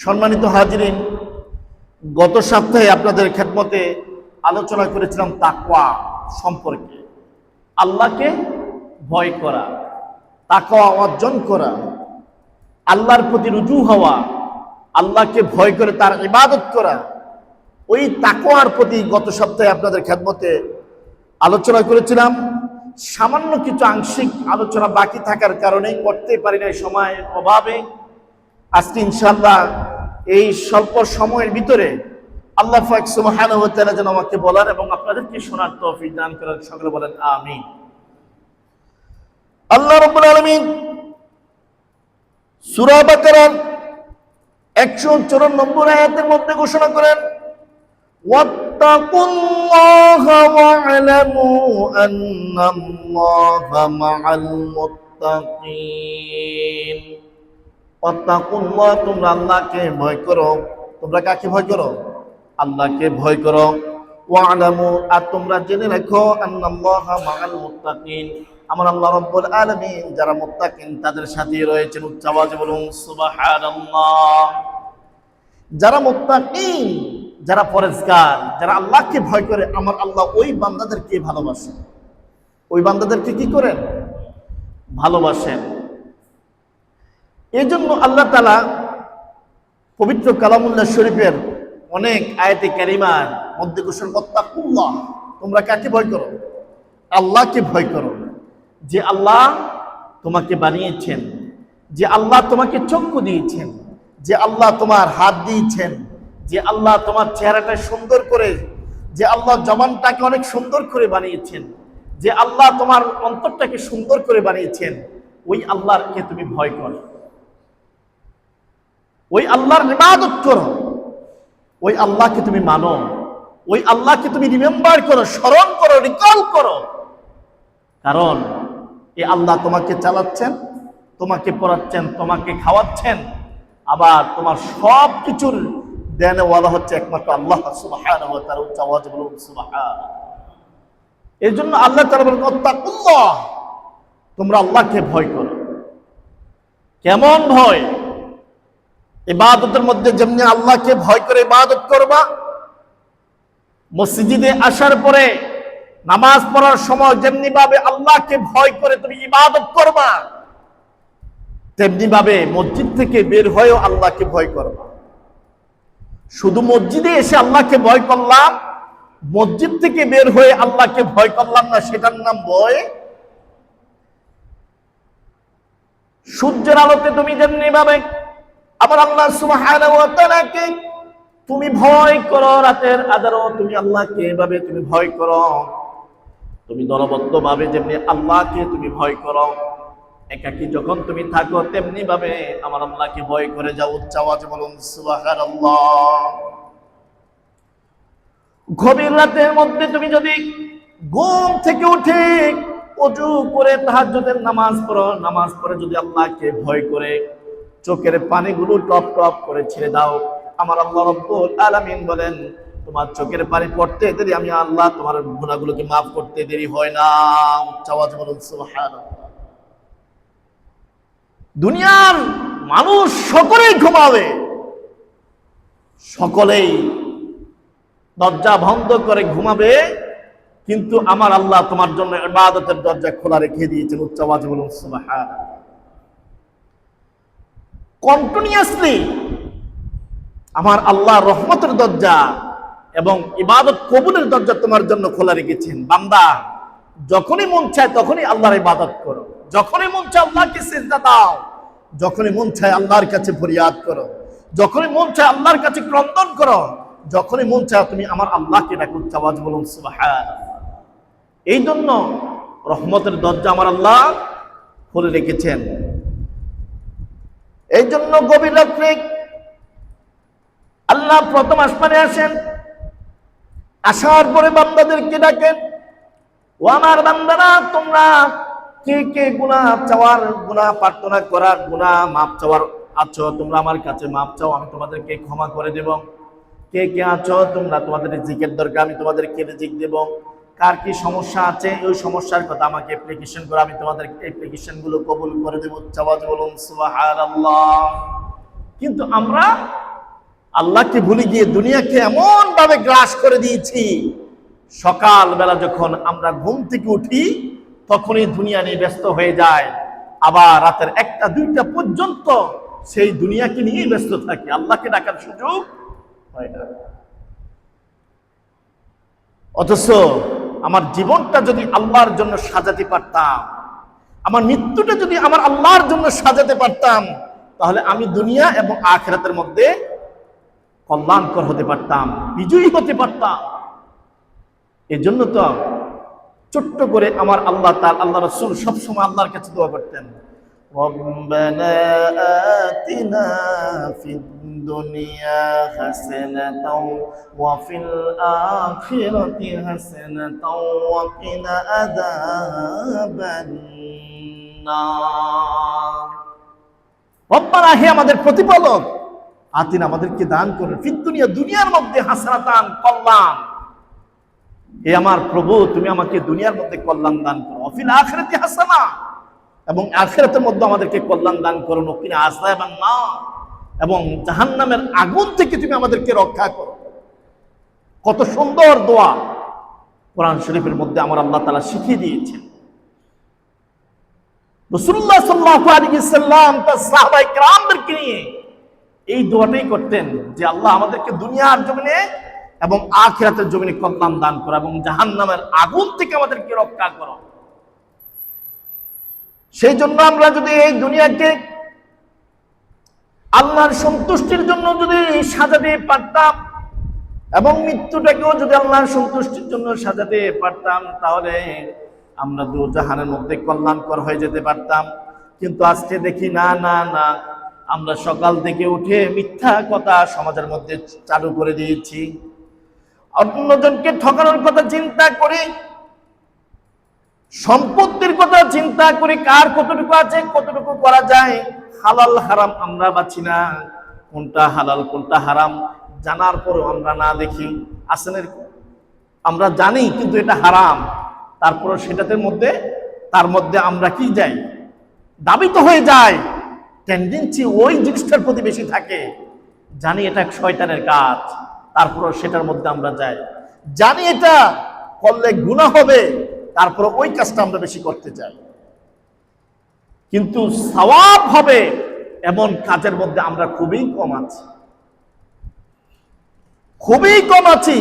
সম্মানিত হাজিরিন, গত সপ্তাহে আপনাদের খেদমতে আলোচনা করেছিলাম তাকওয়া সম্পর্কে। আল্লাহকে ভয় করা, তাকওয়া অর্জন করা, আল্লাহর প্রতি রুজু হওয়া, আল্লাহকে ভয় করে তার ইবাদত করা। ওই তাকওয়ার প্রতি গত সপ্তাহে আপনাদের খেদমতে আলোচনা করেছিলাম। সামান্য কিছু আংশিক আলোচনা বাকি থাকার কারণে করতে পারি না সময়ের অভাবে। আজকে ইনশাআল্লাহ এই স্বল্প সময়ের ভিতরে আল্লাহ পাক সুবহানাহু ওয়া তাআলা যেন আমাকে বলার এবং আপনাদেরকে শোনার তৌফিক দান করেন। সকলে বলেন আমিন। আল্লাহ রাব্বুল আলামিন সূরা বাকারার 154 নম্বর আয়াতের মধ্যে ঘোষণা করেন, ওয়াত্তাকুল্লাহা ওয়া'লামু আন্নাল্লাহা মা'আল মুত্তাকিন। ওয়াত্তাকুল্লাহ, তোমরা আল্লাহকে ভয় করো। তোমরা কাকে ভয় করো? আল্লাহকে ভয় করো। ওয়া'লামু, আর তোমরা জেনে রাখো, আন্নাল্লাহা মা'আল মুত্তাকিন, আমার আল্লাহ রাব্বুল আলামিন যারা মুত্তাকিন তাদের সাথে রয়েছেন। উচ্চ আওয়াজে বলুন সুবহানাল্লাহ। যারা মুত্তাকিন, যারা পরেজগার, যারা আল্লাহকে ভয় করে, আমার আল্লাহ ওই বান্দাদেরকে ভালোবাসেন। ওই বান্দাদেরকে কি করেন? ভালোবাসেন। এই জন্য আল্লাহ তাআলা পবিত্র কালামুল্লাহ শরীফের অনেক আয়াতে কারিমার মধ্যে ঘোষণা ওয়াত্তাকুল্লাহ, তোমরা কাকে ভয় করো? আল্লাহকে ভয় করো। যে আল্লাহ তোমাকে বানিয়েছেন, যে আল্লাহ তোমাকে চক্ষু দিয়েছেন, যে আল্লাহ তোমার হাত দিয়েছেন, যে আল্লাহ তোমার চেহারাটা সুন্দর করে, যে আল্লাহ জবানটাকে অনেক সুন্দর করে বানিয়েছেন, যে আল্লাহ তোমার অন্তরটাকে সুন্দর করে বানিয়েছেন, ওই আল্লাহকে তুমি ভয় করো, ওই আল্লাহর ইবাদত করো, ওই আল্লাহকে তুমি মানো, ওই আল্লাহকে তুমি রিমেম্বার করো, স্মরণ করো, রিকল করো। কারণ এই আল্লাহ তোমাকে চালাচ্ছেন, তোমাকে পড়াচ্ছেন, তোমাকে খাওয়াচ্ছেন, আবার তোমার সব কিছুর দেনওয়ালা হচ্ছে একমাত্র আল্লাহ সুবহানাহু ওয়া তাআলা। উচ্চ আওয়াজে বলুন সুবহান। এর জন্য আল্লাহ তাআলা বলেন ওয়াত্তাকুল্লাহ, তোমরা আল্লাহকে ভয় করো। কেমন ভয়? ইবাদতের মধ্যে যেমনি আল্লাহকে ভয় করে ইবাদত করবা, মসজিদে আসার পরে নামাজ পড়ার সময় যেমনি ভাবে আল্লাহকে ভয় করে তুমি ইবাদত করবা, তেমনি ভাবে মসজিদ থেকে বের হয়েও আল্লাহকে ভয় করবা। শুধু মসজিদে এসে আল্লাহকে ভয় করলাম, মসজিদ থেকে বের হয়ে আল্লাহকে ভয় করলাম না, সেটার নাম ভয়। সূর্যের আলোতে তুমি যেমনি ভাবে আবার আল্লাহ সুবহানাহু ওয়া তাআলাকে তুমি ভয় করো, রাতের আঁধারও তুমি আল্লাহকে এভাবে তুমি ভয় করো। তুমি দলবদ্ধ ভাবে যেমনি আল্লাহকে তুমি ভয় করো, একাকী যখন তুমি থাকো তেমনি ভাবে আমার আল্লাহকে ভয় করে যাও। উচ্চ আওয়াজে বলুন সুবহানাল্লাহ। গভীর রাতের মধ্যে তুমি যদি ঘুম থেকে উঠে ওযু করে তাহাজ্জুদের নামাজ পড়ো, নামাজ পড়ে যদি আল্লাহকে ভয় করে চোখের পানিগুলো টপ টপ করে ছেড়ে দাও, আমার আল্লাহ রাব্বুল আলামিন বলেন তোমার চোখের পানি পড়তে দেরি আমি আল্লাহ তোমার গুনাহগুলোকে মাফ করতে দেরি হয় না। উচ্চ আওয়াজে বলুন সুবহানাল্লাহ। দুনিয়ার মানুষ সকলেই ঘুমাবে, সকলেই দরজা বন্ধ করে ঘুমাবে, কিন্তু আমার আল্লাহ তোমার জন্য ইবাদতের দরজা খোলা রেখে দিয়েছেন। উচ্চ আওয়াজে বলুন সুবহানাল্লাহ। কন্টিনিউয়াসলি আমার আল্লাহ রহমতের দরজা এবং ইবাদত কবুলের দরজা তোমার জন্য খোলা রেখেছেন। বান্দা যখনই মন চায় তখনই আল্লাহর ইবাদত করো, যখনই মন চায় আল্লাহকে সিজদা দাও, যখনই মন চায় আল্লাহর কাছে ফরিয়াদ করো, যখনই মন চায় আল্লাহর কাছে ক্রন্দন করো, যখনই মন চায় তুমি আমার আল্লাহকে ডাকো। উচ্চ আওয়াজে বলুন সুবহানাল্লাহ। এই জন্য রহমতের দরজা আমার আল্লাহ খুলে রেখেছেন। এই জন্য গভীর রাত্রে আল্লাহ প্রথম আসমানে আসেন, আসার পরে বান্দাদেরকে ডাকেন, ও আমার বান্দারা তোমরা কে কে গুনাহ চাওয়ার, গুনাহ প্রার্থনা করার, গুনাহ মাফ চাওয়ার আছো, তোমরা আমার কাছে মাফ চাও, আমি তোমাদেরকে ক্ষমা করে দেব। কে কে আছো তোমরা তোমাদের রিজিকের দরকার, আমি তোমাদেরকে রিজিক দেব। কার কি সমস্যা আছে ওই সমস্যার কথা আমাকে অ্যাপ্লিকেশন করে আমি তোমাদের অ্যাপ্লিকেশন গুলো কবুল করে দেব। উচ্চ আওয়াজে বলুন সুবহানাল্লাহ। কিন্তু আমরা আল্লাহকে ভুলে গিয়ে দুনিয়াকে এমন ভাবে গ্রাস করে দিয়েছি, সকালবেলা যখন আমরা ঘুম থেকে উঠি তখনই দুনিয়া নিয়ে ব্যস্ত হয়ে যায়, আবার রাতের 1টা 2টা পর্যন্ত সেই দুনিয়াকে নিয়ে ব্যস্ত থাকি, আল্লাহকে ডাকার সুযোগ হয় না। অথচ আমার জীবনটা যদি আল্লাহর জন্য সাজাতে পারতাম, আমার মৃত্যুটা যদি আমার আল্লাহর জন্য সাজাতে পারতাম, তাহলে আমি দুনিয়া এবং আখিরাতের মধ্যে কল্যাণকর হতে পারতাম, বিজয়ী হতে পারতাম। এজন্য তো ছোট্ট করে আমার আল্লাহ রাসূল সবসময় আল্লাহর কাছে দোয়া করতেন, রব্বানা আতিনা ফিদ দুনিয়া হাসানাতাও ওয়া ফিল আখিরাতি হাসানাতাও ওয়া কিনা আযাবান নার। রব্বানা, হে আমাদের প্রতিপালক, আতিনা, আমাদেরকে দান করুন, ফিদ দুনিয়া, দুনিয়ার মধ্যে হাসানাতান, কল্যাণ। হে আমার প্রভু, তুমি আমাকে দুনিয়ার মধ্যে কল্যাণ দান করো, অফিল আখিরাতি হাসানা, এবং আখিরাতের মধ্যে আমাদেরকে কল্যাণ দান করো, নকিনা আযাবান নার, এবং জাহান্নামের আগুন থেকে তুমি আমাদেরকে রক্ষা করো। কত সুন্দর দোয়া কোরআন শরীফের মধ্যে আমার আল্লাহ তাআলা শিখিয়ে দিয়েছেন। রাসূলুল্লাহ সাল্লাল্লাহু আলাইহি ওয়াসাল্লাম তার সাহাবায়ে কেরামদেরকে নিয়ে এই দোয়াটাই করতেন যে আল্লাহ আমাদেরকে দুনিয়ার জমিনে এবং আখিরাতের জমিনে কল্যাণ দান করো, এবং জাহান্নামের আগুন থেকে আমাদেরকে রক্ষা করো। সেই জন্য আমরা যদি এই দুনিয়াকে আল্লাহর সন্তুষ্টির জন্য যদি সাজাতে পারতাম, এবং মৃত্যুটাকেও যদি আল্লাহর সন্তুষ্টির জন্য সাজাতে পারতাম, তাহলে আমরা দুজাহানের মধ্যে কল্যাণকর হয়ে যেতে পারতাম। কিন্তু আজকে দেখি না না না, আমরা সকাল থেকে উঠে মিথ্যা কথা সমাজের মধ্যে চালু করে দিয়েছি, অন্যজনকে ঠকানোর কথা চিন্তা করি, সম্পত্তির কথা চিন্তা করি, কার কতটুকু আছে, কতটুকু করা যায়, হালাল হারাম আমরা বাছি না, কোনটা হালাল কোনটা হারাম জানার পরও আমরা না দেখি। আসেন, আমরা জানি কিন্তু এটা হারাম, তারপরও তার মধ্যে আমরা কি যাই, দাবিত হয়ে যায়, টেন্ডেন্সি ওই জিনিসটার প্রতি বেশি থাকে। জানি এটা শয়তানের কাজ, তারপরও সেটার মধ্যে আমরা যাই। জানি এটা করলে গুনাহ হবে, তারপর ওই কাজটা আমরা বেশি করতে চাই। কিন্তু সওয়াব হবে এমন কাজের মধ্যে আমরা খুবই কম আছি, খুবই কম আছি।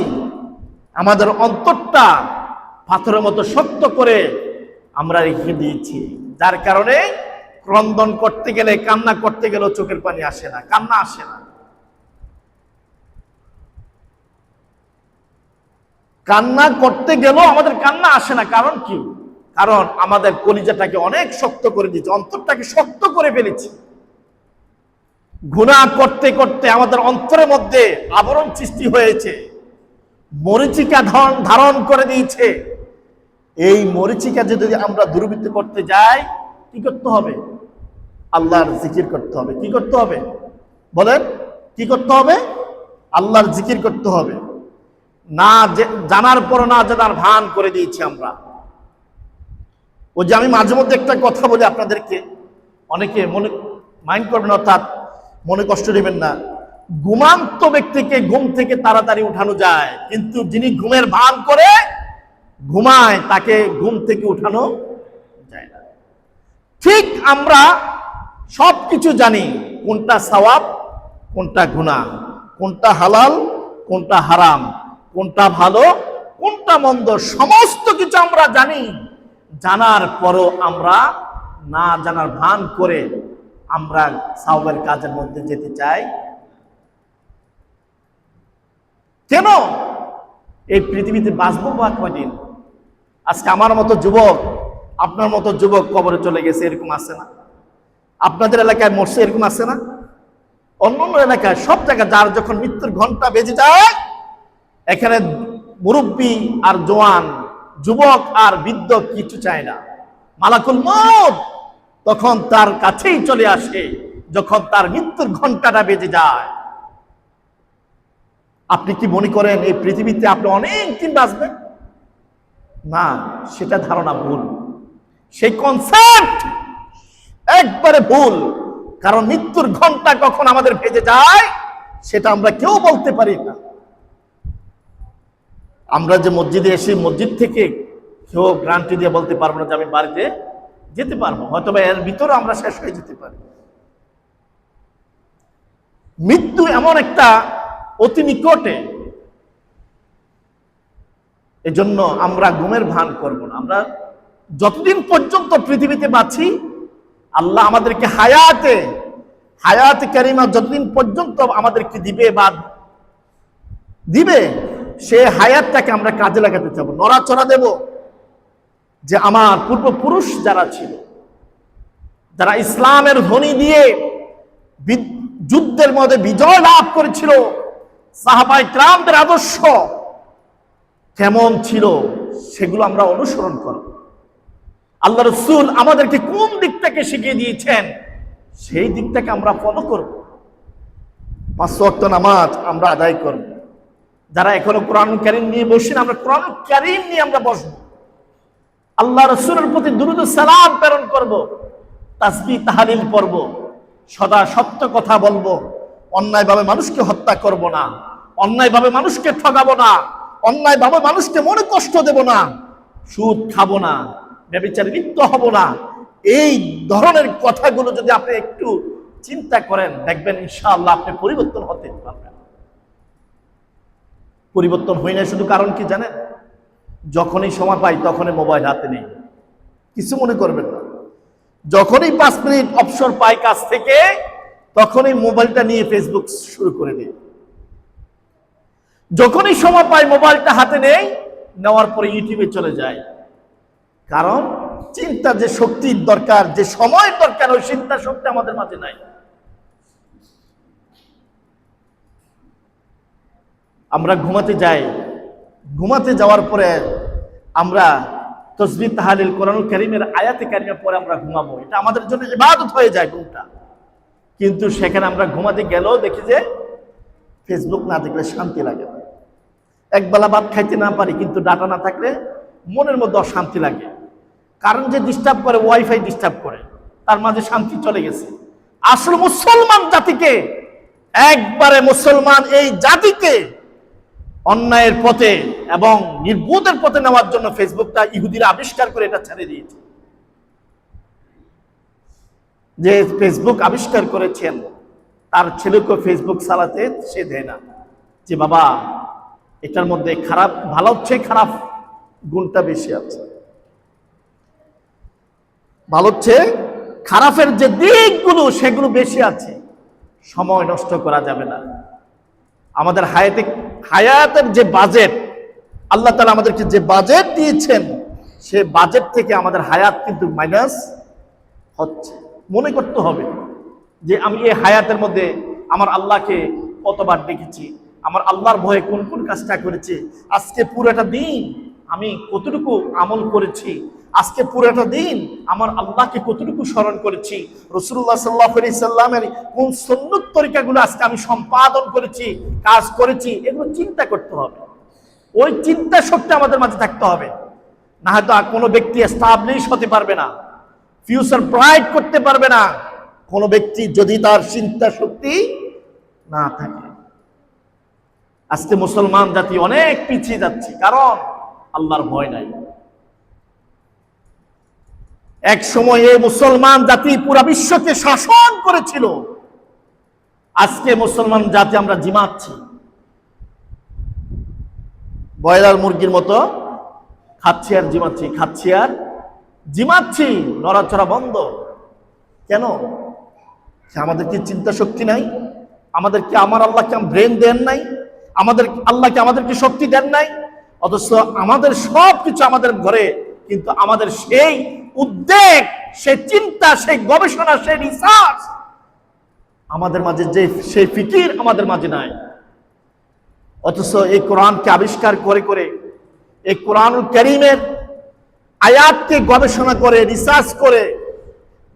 আমাদের অন্তরটা পাথরের মতো শক্ত করে আমরা রেখে দিয়েছি, যার কারণে ক্রন্দন করতে গেলে, কান্না করতে গেলেও চোখের পানি আসে না, কান্না আসে না। কান্না করতে গেলেও আমাদের কান্না আসে না। কারণ কি? কারণ আমাদের কলিজাটাকে অনেক শক্ত করে দিয়েছে, অন্তরটাকে শক্ত করে ফেলেছি। গুনাহ করতে করতে আমাদের অন্তরের মধ্যে আবরণ সৃষ্টি হয়েছে, মরিচিকা ধারণ করে দিয়েছে। এই মরিচিকা যদি আমরা দুর্বৃত্ত করতে যাই, কি করতে হবে? আল্লাহর জিকির করতে হবে। কি করতে হবে বলেন? কি করতে হবে? আল্লাহর জিকির করতে হবে। না জানার পর না জানার ভান করে দিয়েছি আমরা। ওই যে আমি মাঝে মধ্যে একটা কথা বলি আপনাদেরকে, অনেকে মনে মাইন্ড করবেন, অর্থাৎ মনে কষ্ট নেবেন না। ঘুমান্ত ব্যক্তিকে ঘুম থেকে তাড়াতাড়ি উঠানো যায়, কিন্তু যিনি ঘুমের ভান করে ঘুমায় তাকে ঘুম থেকে উঠানো যায় না। ঠিক আমরা সবকিছু জানি, কোনটা সওয়াব কোনটা গুনাহ, কোনটা হালাল কোনটা হারাম, কোনটা ভালো কোনটা মন্দ, সমস্ত কিছু আমরা জানি। জানার পরও আমরা না জানার ভান করে আমরা সওয়াবের কাজের মধ্যে যেতে চাই। কেন? এই পৃথিবীতে বাঁচবো বা কয়দিন? আজকে আমার মতো যুবক, আপনার মতো যুবক কবরে চলে গেছে, এরকম আছে না? আপনাদের এলাকায় মরছে, এরকম আছে না? অন্য অন্য এলাকায় সব জায়গায় যার যখন মৃত্যুর ঘন্টা বেজে যায়, এখানে মুরব্বী আর জওয়ান, যুবক আর বৃদ্ধ কিছু চায় না। মালাকুল মউত তখন তার কাছেই চলে আসে যখন তার মৃত্যুর ঘন্টাটা বেজে যায়। আপনি কি মনে করেন এই পৃথিবীতে আপনি অনেক দিন বাঁচবেন? না, সেটা ধারণা ভুল, সেই কনসেপ্ট একবারে ভুল। কারণ মৃত্যুর ঘন্টা কখন আমাদের বেজে যায় সেটা আমরা কেউ বলতে পারি না। আমরা যে মসজিদে এসে মসজিদ থেকে কেউ গ্যারান্টি দিয়ে বলতে পারবো না যে আমি বাড়িতে যেতে পারবো, হয়তো বা এর ভিতরে আমরা শেষ হয়ে যেতে পারি। মৃত্যু এমন একটা অতি নিকটে, এজন্য আমরা ঘুমের ভান করব না। আমরা যতদিন পর্যন্ত পৃথিবীতে বাঁচি, আল্লাহ আমাদেরকে হায়াতে কারিমা যতদিন পর্যন্ত আমাদেরকে দিবে সে হায়াতটাকে আমরা কাজে লাগাতে চাবো, নড়াচড়া দেব। যে আমার পূর্বপুরুষ যারা ছিল, যারা ইসলামের ধ্বনি দিয়ে যুদ্ধের মধ্যে বিজয় লাভ করেছিল, সাহাবায়ে কেরামদের আদর্শ কেমন ছিল সেগুলো আমরা অনুসরণ করব। আল্লাহ রাসূল আমাদেরকে কোন দিকটাকে শিখিয়ে দিয়েছেন সেই দিকটাকে আমরা ফলো করব। 5 ওয়াক্ত নামাজ আমরা আদায় করব। যারা এখনো কোরআনুল কারীম নিয়ে বসেন, আমরা কোরআনুল কারীম নিয়ে আমরা বসবো। আল্লাহ রাসূলের প্রতি দুরূদ ও সালাম প্রেরণ করব, তাসবিহ তাহলিল পড়ব, সদা সত্য কথা বলবো, অন্যায়ভাবে মানুষকে হত্যা করব না, অন্যায়ভাবে মানুষকে ঠকাবো না, অন্যায়ভাবে মানুষকে মনে কষ্ট দেব না, সুদ খাবো না, ব্যভিচারে লিপ্ত হব না। এই ধরনের কথাগুলো যদি আপনি একটু চিন্তা করেন, দেখবেন ইনশাআল্লাহ আপনি পরিবর্তন হতে পারবেন। পরিবর্তন হয় না শুধু কারণ কি জানেন? যখনই সময় পাই তখনই মোবাইল হাতে নেই, কিছু মনে করবেন না। যখনই 5 মিনিট অবসর পাই কাজ থেকে, তখনই মোবাইলটা নিয়ে ফেসবুক শুরু করে দিই। যখনই সময় পাই মোবাইলটা হাতে নেওয়ার পরে ইউটিউবে চলে যায়। কারণ চিন্তা যে শক্তির দরকার, যে সময়ের দরকার, ওই চিন্তা শক্তি আমাদের মাঝে নাই। আমরা ঘুমাতে যাই, ঘুমাতে যাওয়ার পরে আমরা তাসবিহ তাহলিল কোরআনুল কারীমের আয়াতে কারিমা পড়ে আমরা ঘুমাবো, এটা আমাদের জন্য ইবাদত হয়ে যায় ঘুমটা। কিন্তু সেখানে আমরা ঘুমাতে গেলেও দেখি যে ফেসবুক না দেখলে শান্তি লাগে না। একবেলা ভাত খাইতে না পারি, কিন্তু ডাটা না থাকলে মনের মধ্যে অশান্তি লাগে। কারণ যে ডিস্টার্ব করে, ওয়াইফাই ডিস্টার্ব করে, তার মাঝে শান্তি চলে গেছে। আসলে মুসলমান জাতিকে, একবারে মুসলমান এই জাতিকে অন্যায়ের পথে এবং নির্বোধের পথে নেওয়ার জন্য ফেসবুকটা ইহুদিরা আবিষ্কার করে এটা ছেড়ে দিয়েছে। যে ফেসবুক আবিষ্কার করেছেন তার ছেলেকে ফেসবুক চালাতে সে দেয় না, যে বাবা এটার মধ্যে খারাপ, ভালো হচ্ছে খারাপ গুণটা বেশি আছে, ভালো হচ্ছে খারাপের যে দিকগুলো সেগুলো বেশি আছে, সময় নষ্ট করা যাবে না। আমাদের হায়াতের যে বাজেট আল্লাহ তাআলা আমাদেরকে যে বাজেট দিয়েছেন, সে বাজেট থেকে আমাদের হায়াত কিন্তু মাইনাস হচ্ছে। মনে করতে হবে যে আমি এই হায়াতের মধ্যে আমার আল্লাহকে কতবার ডেকেছি, আমার আল্লাহর ভয়ে কোন কোন কাজটা করেছি, আজকে পুরোটা দিন আমি কতটুকু আমল করেছি, আজকে পুরোটা দিন আমার আল্লাহকে কতটুকু স্মরণ করেছি, রাসূলুল্লাহ সাল্লাল্লাহু আলাইহি সাল্লামের কোন সুন্নত তরিকাগুলো আজকে আমি সম্পাদন করেছি, কাজ করেছি, এগুলো চিন্তা করতে হবে। ওই চিন্তা শক্তি আমাদের মাঝে থাকতে হবে, না হয়তো কোনো ব্যক্তি এস্টাবলিশ হতে পারবে না, ফিউচার ব্রাইট করতে পারবে না কোনো ব্যক্তি যদি তার চিন্তা শক্তি না থাকে। আজকে মুসলমান জাতি অনেক পিছিয়ে যাচ্ছে, কারণ আল্লাহর ভয় নাই। এক সময় এই মুসলমান জাতি পুরা বিশ্বকে শাসন করেছিল, আজকে মুসলমান জাতি আমরা জিমাচ্ছি, ব্রয়লার মুরগির মতো খাচ্ছি আর জিমাচ্ছি, খাচ্ছি আর জিমাচ্ছি, নড়াচড়া বন্ধ। কেন? আমাদের কি চিন্তা শক্তি নাই? আমাদেরকে আমার আল্লাহকে ব্রেন দেন নাই? আমাদের আল্লাহকে আমাদেরকে শক্তি দেন নাই? অথচ আমাদের সব কিছু আমাদের ঘরে, কিন্তু আমাদের সেই উদ্বেগ, সেই চিন্তা, সেই গবেষণা, সেই রিসার্চ আমাদের মাঝে, যে সেই ফিকির আমাদের মাঝে নাই। অথচ এই কোরআনকে আবিষ্কার করে করে, এই কোরআনুল কারীমের আয়াতকে গবেষণা করে, রিসার্চ করে,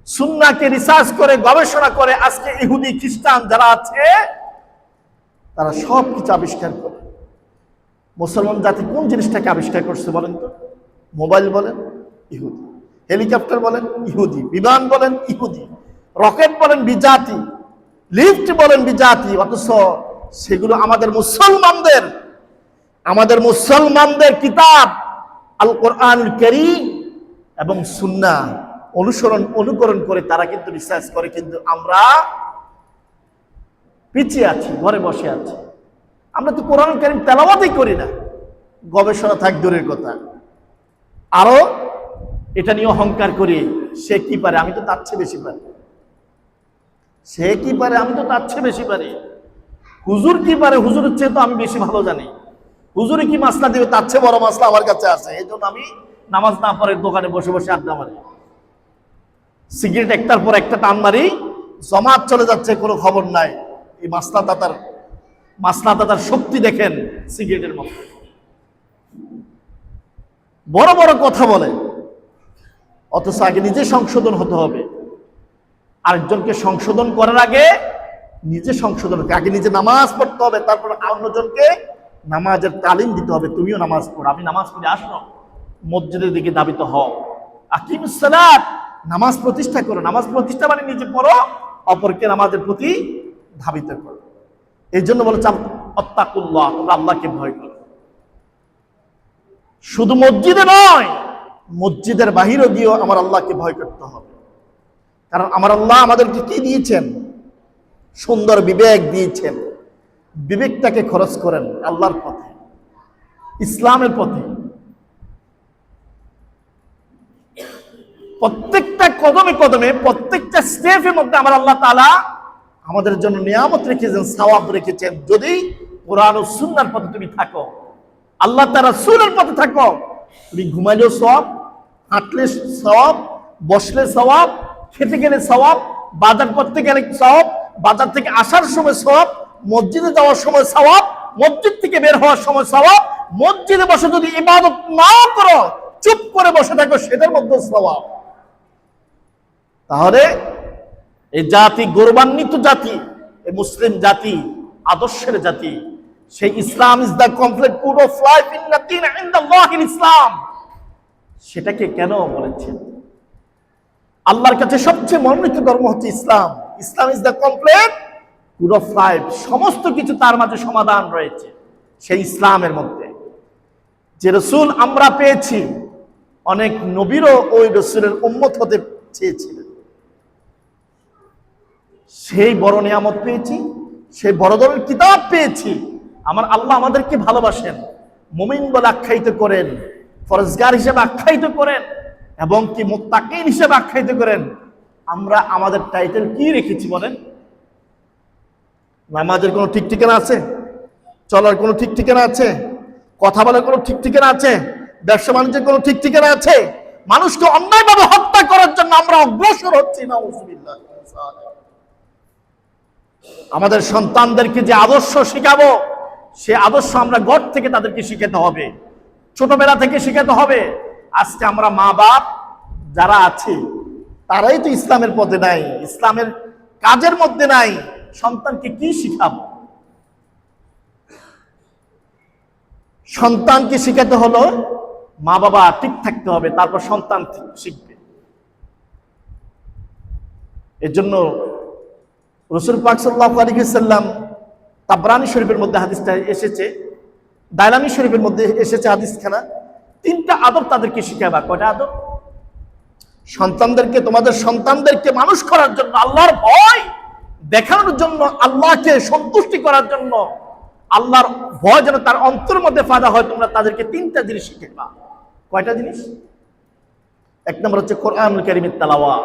সুন্নাহকে রিসার্চ করে, গবেষণা করে, আজকে ইহুদি খ্রিস্টান যারা আছে তারা সব কিছু আবিষ্কার করে। মুসলমান জাতি কোন জিনিসটাকে আবিষ্কার করছে বলেন তো? মোবাইল বলেন ইহুদি, হেলিকপ্টার বলেন ইহুদি, বিমান বলেন ইহুদি, রকেট বলেন বিজাতি, লিফট বলেন বিজাতি। অথচ সেগুলো আমাদের মুসলমানদের কিতাব আল কোরআনুল কারীম এবং সুন্নাহ অনুকরণ করে তারা কিন্তু রিসার্চ করে, কিন্তু আমরা পিছিয়ে আছি, ঘরে বসে আছি। আমরা তো কোরআনুল কারীম তেলাওয়াতই করি না, গবেষণা থাক দূরের কথা। আরো এটা নিয়ে অহংকার করি, সে কি পারে, আমি তো তার চেয়ে বেশি পারি। সে কি পারে, আমি তো তার চেয়ে বেশি পারি। হুজুর কি পারে, হুজুরের চেয়ে তো আমি বেশি ভালো জানি। হুজুরে কি মাসলা দিবে, তার চেয়ে বড় মাসলা আমার কাছে আছে। এই জন্য আমি নামাজ না পড়ে দোকানে বসে বসে আড্ডা মারি, সিগারেট একটার পর একটা টান মারি, জমাত চলে যাচ্ছে, কোনো খবর নাই। এই মাসলা দাতার শক্তি দেখেন সিগারেটের মতো, বড় বড় কথা বলে, অথচ আগে নিজে সংশোধন হতে হবে। আরেকজনকে সংশোধন করার আগে নিজে সংশোধন, আগে নিজে নামাজ পড়তে হবে, তারপর অন্যজনকে নামাজের তালিম দিতে হবে। তুমিও নামাজ পড়ো, আমি নামাজ পড়ে আসো, মসজিদের দিকে ধাবিত হও। আকিমুস সালাত, নামাজ প্রতিষ্ঠা করো। নামাজ প্রতিষ্ঠা মানে নিজে পড়ো, অপরকে নামাজের প্রতি ধাবিত করো। এই জন্য বলেছে আত্তাকুল্লাহ, তোমরা আল্লাহকে ভয় করো। শুধু মসজিদে নয়, মসজিদের বাহিরে গিয়েও আমার আল্লাহকে ভয় করতে হবে। কারণ আমার আল্লাহ আমাদেরকে কি দিয়েছেন? সুন্দর বিবেক দিয়েছেন। বিবেকটাকে খরচ করেন আল্লাহর পথে, ইসলামের পথে। প্রত্যেকটা কদমে কদমে, প্রত্যেকটা স্টেপের মধ্যে আমার আল্লাহ তাআলা আমাদের জন্য নিয়ামত রেখেছেন, সওয়াব রেখেছেন। যদি কোরআন ও সুন্নাহর পথে তুমি থাকো, আল্লাহ তাআলা রাসূলের পথে থাকো, তুমি ঘুমাইলেও সওয়াব, হাঁটলে সওয়াব, বসলে সওয়াব, খেতে গেলে সওয়াব, বাজার করতে গেলে সওয়াব, বাজার থেকে আসার সময় সওয়াব, মসজিদে যাওয়ার সময় সওয়াব, মসজিদ থেকে বের হওয়ার সময় সওয়াব। মসজিদে বসে যদি ইবাদত নাও করো, চুপ করে বসে থাকো, সেটার মধ্যে সওয়াব। তাহলে এই জাতি গৌরবান্বিত জাতি, এই মুসলিম জাতি আদর্শের জাতি। সেই Islam is the complete code of life ইন্না দীন ইনদাল্লাহিল ইসলাম। সেটাকে কেন বলেছেন? আল্লাহর কাছে সবচেয়ে মনোনীত ধর্ম হচ্ছে Islam. Islam is the complete code of life. সমস্ত কিছু তার মাঝে সমাধান রয়েছে সেই ইসলামের মধ্যে। যে রসুল আমরা পেয়েছি, অনেক নবীরও ওই রসুলের উম্মত হতে চেয়েছিলেন। সেই বড় নিয়ামত পেয়েছি, সেই বড় ধরনের কিতাব পেয়েছি। আমার আল্লাহ আমাদেরকে ভালোবাসেন, মুমিন বলে আখ্যায়িত করেন, ফরজগার হিসেবে আখ্যায়িত করেন, এবং কি মুত্তাকিন হিসেবে আখ্যায়িত করেন। আমরা আমাদের টাইটেল কি রেখেছি বলেন? নামাজের কোনো ঠিক ঠিকানা আছে? চলার কোনো ঠিক ঠিকানা আছে? কথা বলার কোনো ঠিক ঠিকানা আছে? ব্যবসা বাণিজ্যের কোনো ঠিক ঠিকানা আছে? মানুষকে অন্যায়ভাবে হত্যা করার জন্য আমরা অগ্রসর হচ্ছি না। আমাদের সন্তানদেরকে যে আদর্শ শিখাবো, সে আদর্শ আমরা ঘর থেকে তাদেরকে শিখাতে হবে, ছোটবেলা থেকে শিখাতে হবে। আজকে আমরা মা বাপ যারা আছি, তারাই তো ইসলামের পথে নাই, ইসলামের কাজের মধ্যে নাই। সন্তানকে কি শিখাবো? সন্তানকে শিখাতে হলো মা বাবা ঠিক থাকতে হবে, তারপর সন্তান শিখবে। এর জন্য রাসূল পাক সাল্লাল্লাহু আলাইহি ওয়াসাল্লাম, তাবরানী শরীফের মধ্যে হাদিসটা এসেছে, দায়লামী শরীফের মধ্যে এসেছে হাদিসখানা। 3টা আদব তাদেরকে শিখাবা। কয়টা আদব? সন্তানদেরকে, তোমাদের সন্তানদেরকে মানুষ করার জন্য, আল্লাহর ভয় দেখানোর জন্য, আল্লাহকে সন্তুষ্টি করার জন্য, আল্লাহর ভয় যেন তার অন্তরের মধ্যে পয়দা হয়, তোমরা তাদেরকে 3টা জিনিস শিখাবা। কয়টা জিনিস? 1 নম্বর হচ্ছে কোরআনুল কারীমের তেলাওয়াত।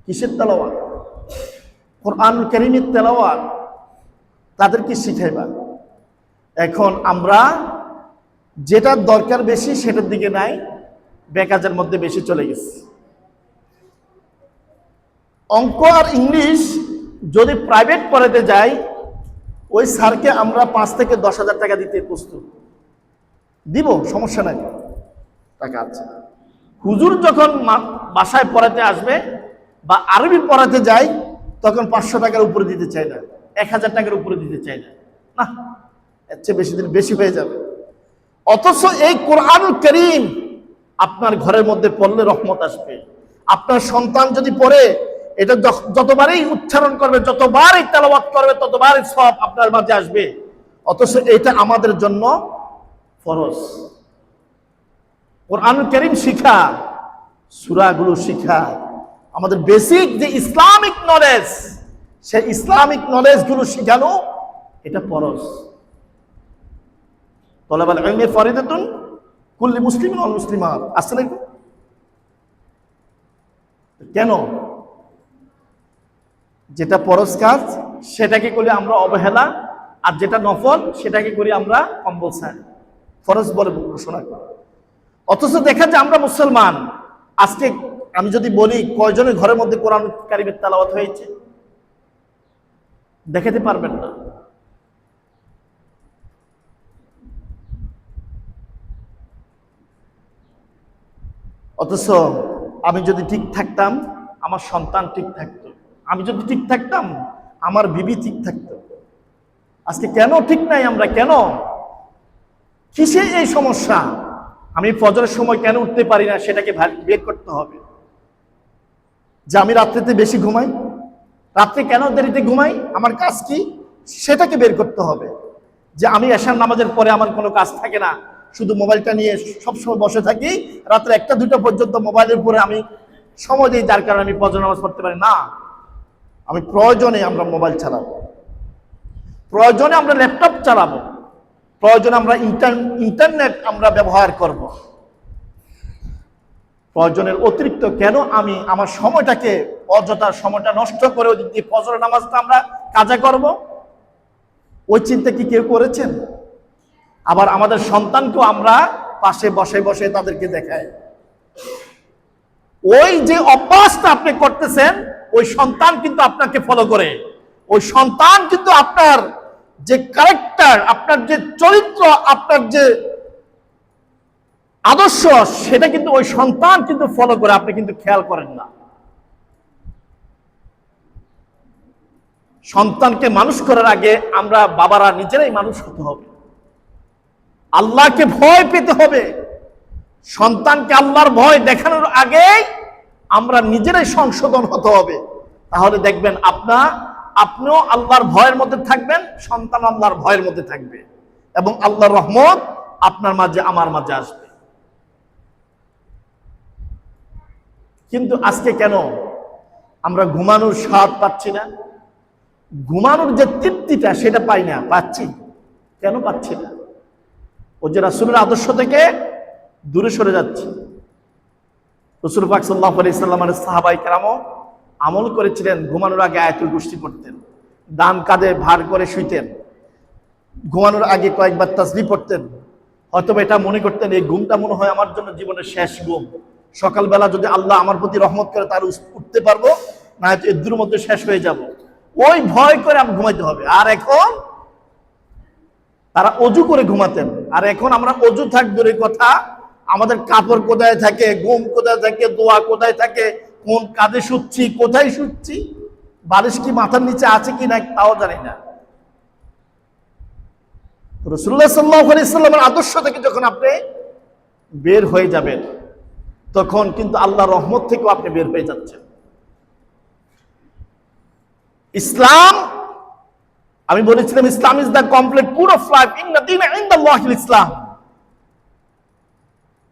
কিসের তেলাওয়াত? কোরআনুল কারীমের তেলাওয়াত তাদেরকে শিখাইবা। এখন আমরা যেটার দরকার বেশি সেটার দিকে নাই, বেকাজের মধ্যে বেশি চলে গেছে। অঙ্ক আর ইংলিশ যদি প্রাইভেট পড়াতে যাই, ওই স্যারকে আমরা 5 থেকে 10,000 টাকা দিতে প্রস্তুত। দিব, সমস্যা নাই, টাকা আছে। হুজুর যখন বাসায় পড়াতে আসবে বা আরবি পড়াতে যাই, তখন 500 টাকার উপরে দিতে চাই না, 1000 টাকার উপরে দিতে চাই না। না, এর চেয়ে বেশি দিন বেশি হয়ে যাবে। অথচ এই কোরআনুল কারীম আপনার ঘরের মধ্যে পড়লে রহমত আসবে। আপনার সন্তান যদি পড়ে, এটা যতবারই উচ্চারণ করবে, যতবারই তেলাওয়াত করবে, ততবারই সওয়াব আপনার মাঝে আসবে। অথচ এটা আমাদের জন্য ফরজ। কোরআনুল কারীম শিখা, সূরাগুলো শিখা, আমাদের বেসিক যে ইসলামিক নলেজ, সেই ইসলামিক নলেজ গুলো শিখানো এটা ফরজ। তলাবাল ইলমি ফরিদাতুন কুল্লি মুসলিমিন ওয়াল মুসলিমাত। আসলে কেন? যেটা ফরজ কাজ সেটাকে করি আমরা অবহেলা, আর যেটা নফল সেটাকে করি আমরা কম্পালসারি, ফরজ বলে ঘোষণা করি। অথচ দেখা যায় আমরা মুসলমান, আজকে আমি যদি বলি কয়জনের ঘরের মধ্যে কোরআন কারীমের তেলাওয়াত হয়েছে, দেখাতে পারবেন না। অথচ আমি যদি ঠিক থাকতাম আমার সন্তান ঠিক থাকতো, আমি যদি ঠিক থাকতাম আমার বিবি ঠিক থাকতো। আজকে কেন ঠিক নাই আমরা? কেন? কিসে এই সমস্যা? আমি ফজরের সময় কেন উঠতে পারি না সেটাকে বের করতে হবে। যে আমি রাত্রিতে বেশি ঘুমাই, রাত্রে কেন দেরিতে ঘুমাই, আমার কাজ কি সেটাকে বের করতে হবে। যে আমি এশার নামাজের পরে আমার কোনো কাজ থাকে না, শুধু মোবাইলটা নিয়ে সবসময় বসে থাকি, রাত্রে 1টা-2টা পর্যন্ত মোবাইলের উপরে আমি সময় দিই, যার কারণে আমি ফজর নামাজ পড়তে পারি না। আমি প্রয়োজনে আমরা মোবাইল চালাবো, প্রয়োজনে আমরা ল্যাপটপ চালাবো, প্রয়োজনে আমরা ইন্টারনেট আমরা ব্যবহার করব। প্রয়োজনের অতিরিক্ত কেন আমি আমার সময়টাকে, অযথা সময়টা নষ্ট করে যদি ফজরের নামাজটা আমরা কাজা করব? ওই চিন্তা কি কেউ করেছেন? আবার আমাদের সন্তানকেও আমরা পাশে বসে বসে তাদেরকে দেখাই। ওই যে অভ্যাসটা আপনি করতেছেন, ওই সন্তান কিন্তু আপনাকে ফলো করে। ওই সন্তান কিন্তু আপনার যে ক্যারেক্টার, আপনার যে চরিত্র, আপনার যে আদর্শ, সেটা কিন্তু ওই সন্তান কিন্তু ফলো করে, আপনি কিন্তু খেয়াল করেন না। সন্তানকে মানুষ করার আগে আমরা বাবারা নিজেরাই মানুষ হতে হবে, আল্লাহকে ভয় পেতে হবে। সন্তানকে আল্লাহর ভয় দেখানোর আগে আমরা নিজেরাই সংশোধন হতে হবে। তাহলে দেখবেন আপনিও আল্লাহর ভয়ের মধ্যে থাকবেন, সন্তান আল্লাহর ভয়ের মধ্যে থাকবে, এবং আল্লাহর রহমত আপনার মাঝে আমার মাঝে আসবে। কিন্তু আজকে কেন আমরা ঘুমানোর স্বাদ পাচ্ছি না? ঘুমানোর যে তৃপ্তিটা সেটা পাই না। পাচ্ছি কেন? পাচ্ছি না। ও যে রাসূলের আদর্শ থেকে দূরে সরে যাচ্ছে। রাসূল পাক সাল্লাল্লাহু আলাইহি সাল্লামের সাহাবায়ে কেরামও আমল করেছিলেন, ঘুমানোর আগে আয়াতুল কুরসি পড়তেন, ডান কাঁধে ভার করে শুইতেন, ঘুমানোর আগে কয়েকবার তাসবিহ পড়তেন। হয়তো এটা মনে করতেন এই ঘুমটা মনে হয় আমার জন্য জীবনের শেষ ঘুম, সকালবেলা যদি আল্লাহ আমার প্রতি রহমত করে তার উঠতে পারবো, না হয়তো এর মধ্যে শেষ হয়ে যাব। ওই ভয় করে আমি ঘুমাইতে হবে। আর এখন তারা অজু করে ঘুমাতেন, আর এখন আমরা অজু থাক দূরের কথা, আমাদের কাপড় কোথায় থাকে, ঘুম কোথায় থাকে, দোয়া কোথায় থাকে, কোন কাঁধে শুচ্ছি, কোথায় শুচ্ছি, বালিশ কি মাথার নিচে আছে কি না তাও জানি না। রাসূলুল্লাহ সাল্লাল্লাহু আলাইহি সাল্লামের আদর্শ থেকে যখন আপনি বের হয়ে যাবেন, তখন কিন্তু আল্লাহর রহমত থেকেও আপনি বের হয়ে যাচ্ছেন। ইসলাম, আমি বলেছিলাম ইসলাম ইজ দ্য কমপ্লিট পুর অফ লাইফ, ইন্না দীনা ইনদাল্লাহিল ইসলাম।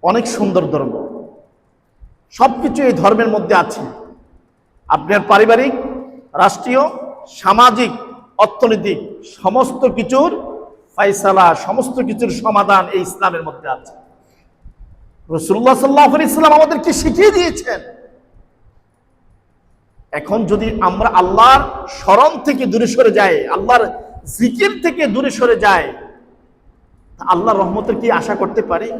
অনেক সুন্দর ধর্ম, সবকিছু এই ধর্মের মধ্যে আছে। আপনার পারিবারিক, রাষ্ট্রীয়, সামাজিক, অর্থনৈতিক সমস্ত কিছুর ফায়সালা, সমস্ত কিছুর সমাধান এই ইসলামের মধ্যে আছে। রাসূলুল্লাহ সাল্লাল্লাহু আলাইহি সাল্লাম আমাদেরকে শিখিয়ে দিয়েছেন। এখন যদি আমরা আল্লাহর স্মরণ থেকে দূরে সরে যাই, আল্লাহর জিকির থেকে দূরে সরে যাই, আল্লাহর রহমতের কি আশা করতে পারি?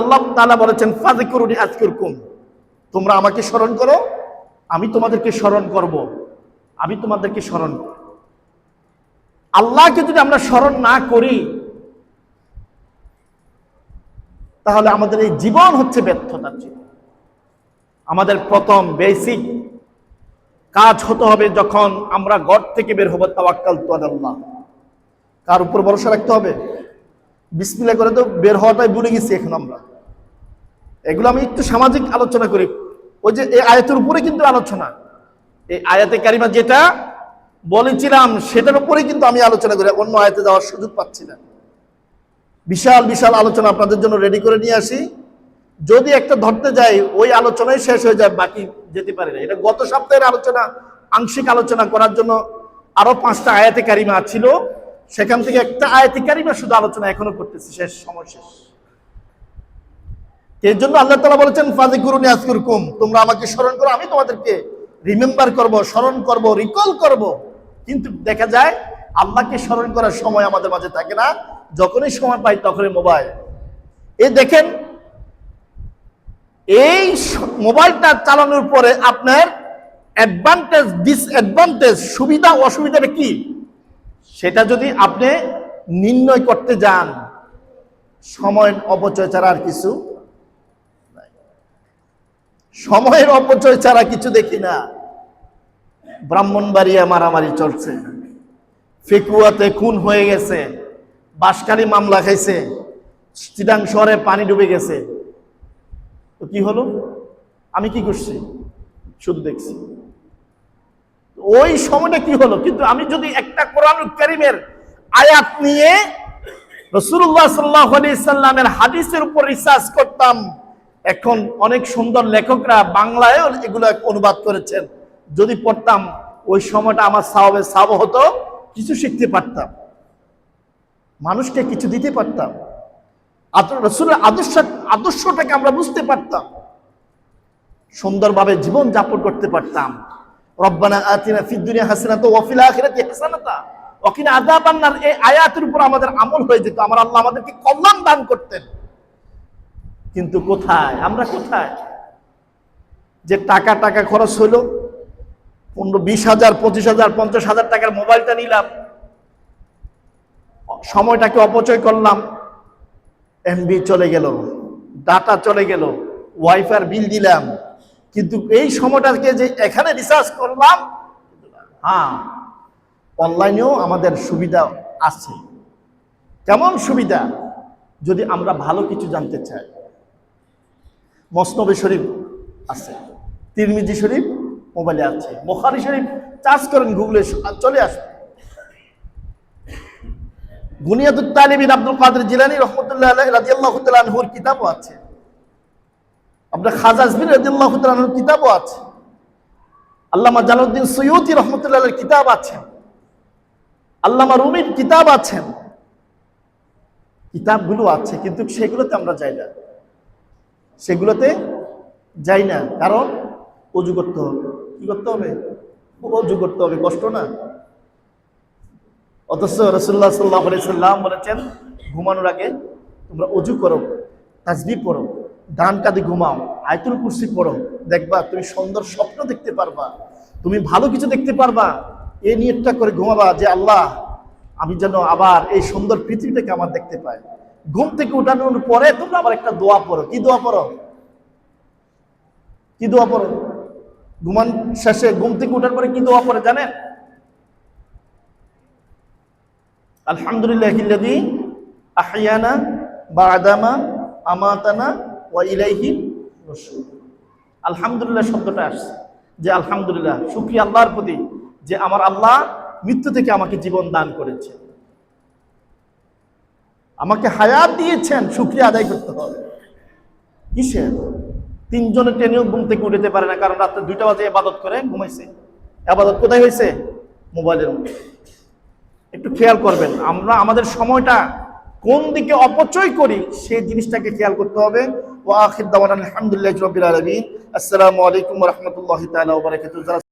আল্লাহ তাআলা বলেছেন ফাযকুরুনি আযকুরকুম, তোমরা আমাকে স্মরণ করো, আমি তোমাদেরকে স্মরণ করব, আমি তোমাদেরকে স্মরণ করব। আল্লাহকে যদি আমরা স্মরণ না করি, তাহলে আমাদের এই জীবন হচ্ছে ব্যর্থতার জীবন। আমাদের প্রথম বেসিক কাজ হতে হবে, যখন আমরা ঘর থেকে বের হবো, তাওয়াক্কালতু আলাল্লাহ, কার উপর ভরসা রাখতে হবে? বিসমিল্লাহ করে তো বের হওয়াটাই ভুলে গেছি এখন আমরা। এগুলো আমি একটু সামাজিক আলোচনা করি, ওই যে এই আয়াতের উপরে কিন্তু আলোচনা, এই আয়াতে কারিমা যেটা বলেছিলাম সেটার উপরে কিন্তু আমি আলোচনা করি, অন্য আয়াতে যাওয়ার সুযোগ পাচ্ছি না। বিশাল বিশাল আলোচনা আপনাদের জন্য রেডি করে নিয়ে আসি, যদি একটা ধরতে যাই ওই আলোচনায় শেষ হয়ে যায়, বাকি যেতে পারে না। এটা গত সপ্তাহের আলোচনা, আংশিক আলোচনা করার জন্য আরো 5টা আয়াতে কারিমা ছিল, সেখান থেকে একটা আয়াতে কারিমা শুধু আলোচনা এখনো করতেছি, শেষ, সময় শেষ। এর জন্য আল্লাহ তাআলা বলেছেন ফাযকুরুনি আযকুরকুম, তোমরা আমাকে স্মরণ করো, আমি তোমাদেরকে রিমেম্বার করব, স্মরণ করব, রিকল করব। কিন্তু দেখা যায় আল্লাহকে স্মরণ করার সময় আমাদের মাঝে থাকে না, যখনই সময় পাই তখনই মোবাইল। এই দেখেন, এই মোবাইলটা চালানোর পরে আপনার অ্যাডভান্টেজ, ডিসঅ্যাডভান্টেজ, সুবিধা অসুবিধাটা কি, সেটা যদি আপনি নির্ণয় করতে যান, সময়ের অপচয় ছাড়া আর কিছু নাই। সময়ের অপচয় ছাড়া কিছু দেখি না। ব্রাহ্মণবাড়িয়া মারামারি চলছে, ফেকুয়াতে খুন হয়ে গেছে, বাঁশখালী মামলা খাইছে, চিটাং শহরে পানি ডুবে গেছে, তো কি হলো? আমি কি করছি? শুধু দেখছি। ওই সময়টা কি হলো? কিন্তু আমি যদি একটা কোরআনুল কারীমের আয়াত নিয়ে রাসূলুল্লাহ সাল্লাল্লাহু আলাইহি সাল্লামের হাদিসের উপর রিসার্চ করতাম, এখন অনেক সুন্দর লেখকরা বাংলায়ও এগুলো অনুবাদ করেছেন, যদি পড়তাম ওই সময়টা আমার সাওয়াব হতো, কিছু শিখতে পারতাম, মানুষকে কিছু দিতে পারতাম, রাসূলের আদর্শটাকে আমরা বুঝতে পারতাম, সুন্দরভাবে জীবন যাপন করতে পারতাম। রব্বানা আতিনা ফিদ দুনিয়া হাসানাতাও ওয়া ফিল আখিরাতি হাসানাতাও ওয়া কিনা আযাবান নার, এই আয়াতের উপর আমাদের আমল হয়ে যেত, আমার আল্লাহ আমাদেরকে কল্যাণ দান করতেন। কিন্তু কোথায়, আমরা কোথায়? যে টাকা টাকা খরচ হইল, 15-20,000, 25,000, 50,000 টাকার মোবাইলটা নিলাম, সময়টাকে অপচয় করলাম, এমবি চলে গেল, ডাটা চলে গেল, ওয়াইফাই বিল দিলাম, কিন্তু এই সময়টাকে যে এখানে রিসার্চ করলাম, হ্যাঁ অনলাইনেও আমাদের সুবিধা আছে। কেমন সুবিধা? যদি আমরা ভালো কিছু জানতে চাই, মসনবী শরীফ আছে, তিরমিজি শরীফ মোবাইলে আছে, বুখারী শরীফ চার্জ করেন গুগলে চলে আসবে। গুনিয়াতুত তালিবিন আব্দুল কাদের জিলানী রাহমাতুল্লাহ আলাইহি রাদিয়াল্লাহু তাআলা আনহুর কিতাবও আছে, আপনার খাজা আজমির রাদিয়াল্লাহু তাআলা আনহুর কিতাবও আছে, আল্লামা জালালউদ্দিন সুয়ুতী রাহমাতুল্লাহ আলাইহির কিতাব আছে, আল্লামা রুমির কিতাব আছেন, কিতাবগুলো আছে, কিন্তু সেগুলোতে আমরা যাই না, সেগুলোতে যাই না, কারণ ওযু করতে হবে। কি করতে হবে? ওযু করতে হবে, কষ্ট না? অথচ রাসূলুল্লাহ সাল্লাল্লাহু আলাইহি সাল্লাম বলেছেন ঘুমানোর আগে তোমরা ওযু করো, তাসবিহ পড়ো, ডান কাঁধে ঘুমাও, আয়াতুল কুরসি পড়ো, দেখবা তুমি সুন্দর স্বপ্ন দেখতে পারবা, তুমি ভালো কিছু দেখতে পারবা। এই নিয়তটা করে ঘুমাবা যে আল্লাহ, আমি যেন আবার এই সুন্দর পৃথিবীটাকে আমার দেখতে পাই। ঘুম থেকে উঠানোর পরে তোমরা আবার একটা দোয়া পড়ো। কি দোয়া পড়ো? কি দোয়া পড়ো? ঘুমান শেষে ঘুম থেকে উঠার পরে কি দোয়া পড়ে জানেন? আলহামদুলিল্লাহিল্লাযী আহইয়ানা বা'দামা আমাতানা ওয়া ইলাইহি নুশুর। আলহামদুলিল্লাহ শব্দটা আসছে, যে আলহামদুলিল্লাহ, শুকরিয়া আল্লাহর প্রতি যে আমার আল্লাহ মৃত্যু থেকে আমাকে জীবন দান করেছে, আমাকে হায়াত দিয়েছেন, শুকরিয়া আদায় করতে হবে। কিসের? 3 জনে ট্রেনেও ঘুম থেকে উঠতে পারে না, কারণ রাত্রে 2টা বাজে ইবাদত করে ঘুমাইছে। ইবাদত কোথায় হয়েছে? মোবাইলের মধ্যে। একটু খেয়াল করবেন, আমরা আমাদের সময়টা কোন দিকে অপচয় করি সেই জিনিসটাকে খেয়াল করতে হবে। ওয়া আখির দাওয়ানা আলহামদুলিল্লাহি রাব্বিল আলামিন। আসসালামু আলাইকুম ওয়া রাহমাতুল্লাহি তাআলা ওয়া বারাকাতুহু।